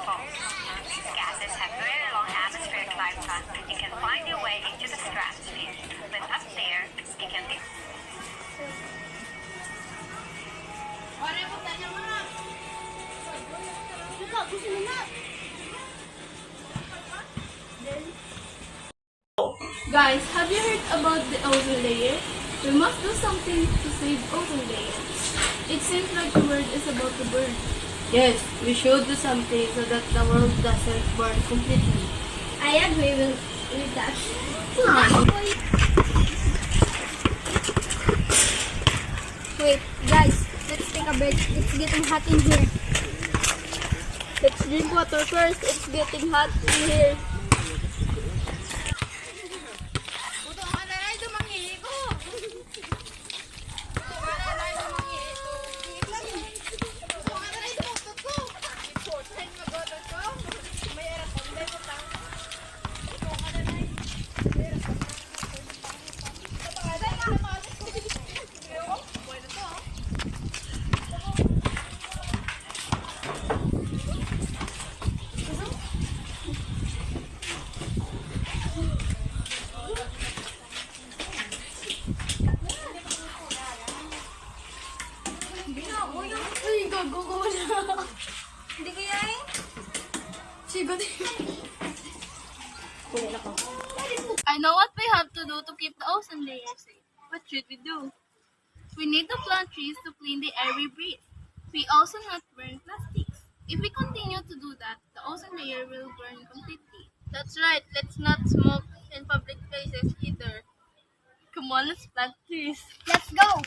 foams. These gases have very long atmospheric lifetime and can find their way into the stratosphere. When up there, it can be Guys, have you heard about the ozone layer? We must do something to save ozone layer. It seems like the world is about to burn. Yes, we should do something so that the world doesn't burn completely. I agree with that. Wait, guys, let's take a break. It's getting hot in here. Let's drink water first. It's getting hot in here. Hindi kaya eh. Sigod. I know what we have to do to keep the ozone layer safe. What should we do? We need to plant trees to clean the air we breathe. We also not burn plastics. If we continue to do that, the ozone layer will burn completely. That's right. Let's not smoke in public places either. Come on, let's plant trees. Let's go!